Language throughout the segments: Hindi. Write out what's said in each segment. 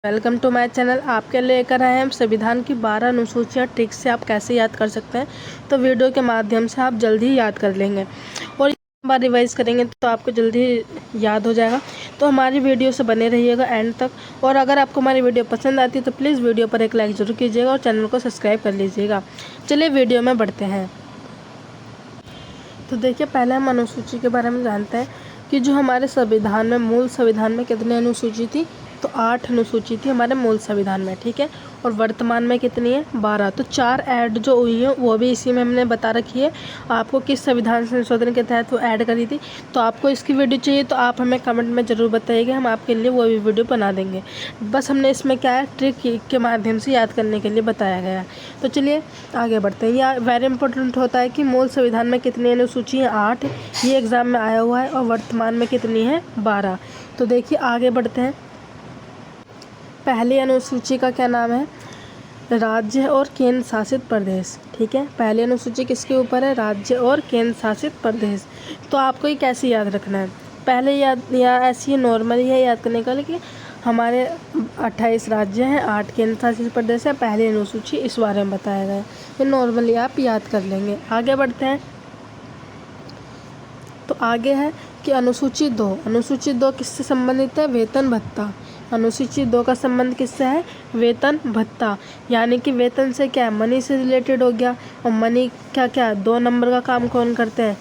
Welcome to my channel. आपके लेकर आए हैं हम संविधान की 12 अनुसूचियाँ ट्रिक्स से आप कैसे याद कर सकते हैं। तो वीडियो के माध्यम से आप जल्दी ही याद कर लेंगे और बार रिवाइज करेंगे तो आपको जल्दी याद हो जाएगा। तो हमारी वीडियो से बने रहिएगा एंड तक। और अगर आपको हमारी वीडियो पसंद आती है तो प्लीज़ वीडियो पर एक लाइक ज़रूर कीजिएगा और चैनल को सब्सक्राइब कर लीजिएगा। चलिए वीडियो में बढ़ते हैं। तो देखिए, पहले हम अनुसूची के बारे में जानते हैं कि जो हमारे संविधान में, मूल संविधान में कितनी अनुसूची थी। तो 8 अनुसूची थी हमारे मूल संविधान में, ठीक है। और वर्तमान में कितनी है? 12। तो 4 ऐड जो हुई हैं वो भी इसी में हमने बता रखी है। आपको किस संविधान संशोधन के तहत वो ऐड करी थी। तो आपको इसकी वीडियो चाहिए तो आप हमें कमेंट में ज़रूर बताइएगा, हम आपके लिए वो भी वीडियो बना देंगे। बस हमने इसमें क्या है, ट्रिक के माध्यम से याद करने के लिए बताया गया है। तो चलिए आगे बढ़ते हैं। यह वेरी इंपॉर्टेंट होता है कि मूल संविधान में कितनी अनुसूची है? 8। ये एग्ज़ाम में आया हुआ है। और वर्तमान में कितनी है? 12। तो देखिए आगे बढ़ते हैं। पहली अनुसूची का क्या नाम है? राज्य और केंद्र शासित प्रदेश, ठीक है। पहली अनुसूची किसके ऊपर है? राज्य और केंद्र शासित प्रदेश। तो आपको ये कैसे याद रखना है? पहले याद या ऐसी नॉर्मली है याद करने का, लेकिन हमारे 28 राज्य हैं, 8 केंद्र शासित प्रदेश है। पहली अनुसूची इस बारे में बताया गया है। ये नॉर्मली आप याद कर लेंगे। आगे बढ़ते हैं। तो आगे है कि अनुसूची 2। अनुसूची 2 किससे संबंधित है? वेतन भत्ता। अनुसूची 2 का संबंध किससे है? वेतन भत्ता। यानी कि वेतन से क्या है? मनी से रिलेटेड हो गया। और मनी क्या क्या 2 नंबर का काम कौन करते हैं?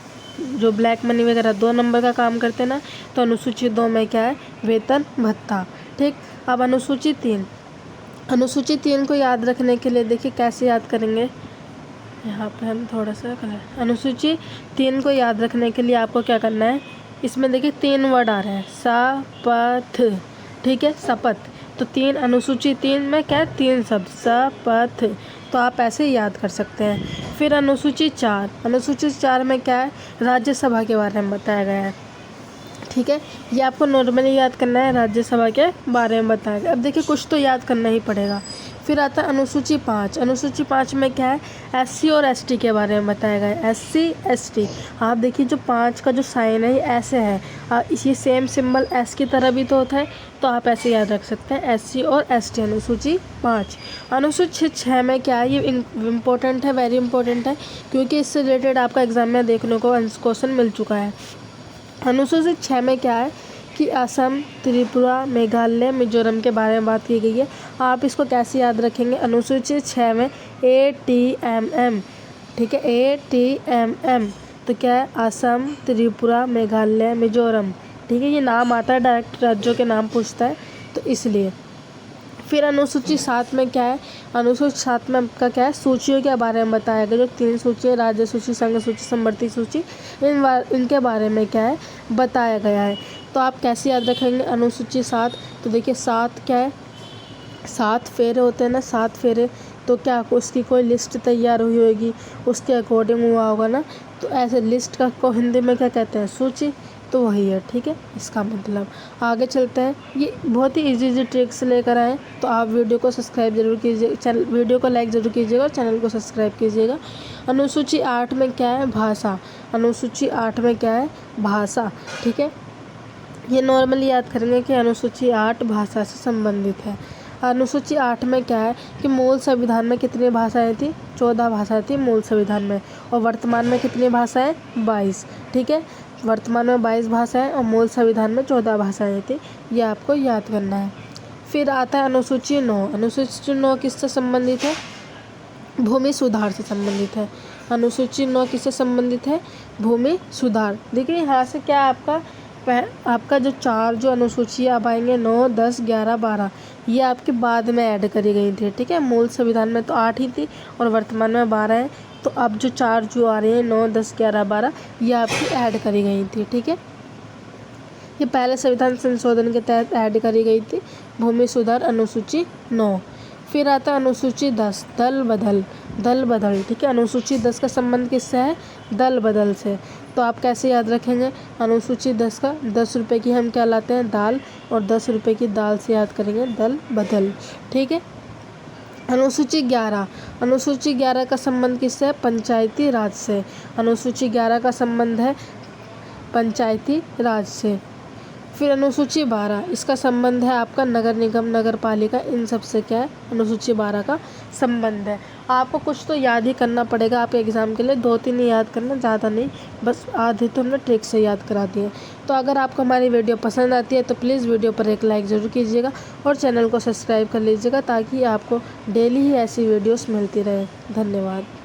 जो ब्लैक मनी वगैरह 2 नंबर का काम करते हैं ना। तो अनुसूची 2 में क्या है? वेतन भत्ता, ठीक। अब अनुसूची 3। अनुसूची 3 को याद रखने के लिए देखिए कैसे याद करेंगे। यहाँ पे हम थोड़ा सा करें। अनुसूची 3 को याद रखने के लिए आपको क्या करना है? इसमें देखिए 3 वर्ड आ रहे हैं, शपथ, ठीक है, शपथ। तो 3 अनुसूची 3 में क्या है? 3 शब्द, शपथ। तो आप ऐसे याद कर सकते हैं। फिर अनुसूची 4। अनुसूची 4 में क्या है? राज्यसभा के बारे में बताया गया है, ठीक है। ये आपको नॉर्मली याद करना है, राज्यसभा के बारे में बताया गया। अब देखिए कुछ तो याद करना ही पड़ेगा। फिर आता है अनुसूची 5। अनुसूची 5 में क्या है? एससी और एसटी के बारे में बताया गया है। एससी एसटी, आप देखिए जो 5 का जो साइन है ये ऐसे है। ये सेम सिंबल एस की तरह भी तो होता है। तो आप ऐसे याद रख सकते हैं, एससी और एसटी, अनुसूची 5। अनुसूची 6 में क्या है? ये इम्पोर्टेंट है, वेरी इंपॉर्टेंट है, क्योंकि इससे रिलेटेड आपका एग्जाम में देखने को क्वेश्चन मिल चुका है। अनुसूची 6 में क्या है कि असम, त्रिपुरा, मेघालय, मिजोरम के बारे में बात की गई है। आप इसको कैसे याद रखेंगे? अनुसूची 6 में ATMM, ठीक है, ATMM। तो क्या है? असम, त्रिपुरा, मेघालय, मिजोरम, ठीक है। ये नाम आता है, डायरेक्ट राज्यों के नाम पूछता है, तो इसलिए। फिर अनुसूची 7 में क्या है? अनुसूची 7 में आपका क्या है? सूचियों के बारे में बताया गया। जो 3 सूची, राज्य सूची, संघ सूची, समवर्ती सूची, इनके बारे में क्या है? बताया गया है। तो आप कैसे याद रखेंगे अनुसूची 7? तो देखिए 7 क्या है? 7 फेरे होते हैं ना, 7 फेरे। तो क्या उसकी कोई लिस्ट तैयार हुई होगी, उसके अकॉर्डिंग हुआ होगा ना। तो ऐसे लिस्ट का को हिंदी में क्या कहते हैं? सूची। तो वही है, ठीक है, इसका मतलब। आगे चलते हैं। ये बहुत ही इजी ट्रिक्स लेकर आए, तो आप वीडियो को सब्सक्राइब जरूर कीजिए, वीडियो को लाइक ज़रूर कीजिएगा और चैनल को सब्सक्राइब कीजिएगा। अनुसूची 8 में क्या है? भाषा। अनुसूची 8 में क्या है? भाषा, ठीक है। ये नॉर्मली याद करेंगे कि अनुसूची 8 भाषा से संबंधित है। अनुसूची 8 में क्या है कि मूल संविधान में कितनी भाषाएं थी? 14 भाषाएं थी मूल संविधान में। और वर्तमान में कितनी भाषाएं? 22, ठीक है। वर्तमान में 22 भाषाएं और मूल संविधान में 14 भाषाएं थी। ये आपको याद करना है। फिर आता है अनुसूची 9। अनुसूची 9 किससे संबंधित है? भूमि सुधार से संबंधित है। अनुसूची 9 किससे संबंधित है? भूमि सुधार। देखिए यहाँ से क्या आपका जो 4 जो अनुसूची अब आएंगे, 9, 10, 11, 12, ये आपके बाद में ऐड करी गई थी, ठीक है। मूल संविधान में तो 8 ही थी और वर्तमान में 12 है। तो अब जो 4 जो आ रही हैं, 9, 10, 11, 12, ये आपकी ऐड करी गई थी, ठीक है। ये पहले संविधान संशोधन के तहत ऐड करी गई थी, भूमि सुधार अनुसूची 9। फिर आता है अनुसूची 10, दल बदल। दल बदल, ठीक है। अनुसूची 10 का संबंध किससे है? दल बदल से। तो आप कैसे याद रखेंगे? अनुसूची 10 का 10 रुपये की हम क्या लाते हैं? दाल, और 10 रुपये की दाल से याद करेंगे दल बदल, ठीक है। अनुसूची 11। अनुसूची 11 का संबंध किससे है? पंचायती राज से। अनुसूची 11 का संबंध है पंचायती राज से। फिर अनुसूची 12, इसका संबंध है आपका नगर निगम, नगर पालिका, इन सब से क्या है, अनुसूची 12 का संबंध है। आपको कुछ तो याद ही करना पड़ेगा आपके एग्ज़ाम के लिए, 2-3 ही याद करना, ज़्यादा नहीं, बस आधे तो हमने ट्रिक से याद करा दिए। तो अगर आपको हमारी वीडियो पसंद आती है तो प्लीज़ वीडियो पर एक लाइक ज़रूर कीजिएगा और चैनल को सब्सक्राइब कर लीजिएगा ताकि आपको डेली ही ऐसी वीडियोस मिलती रहे। धन्यवाद।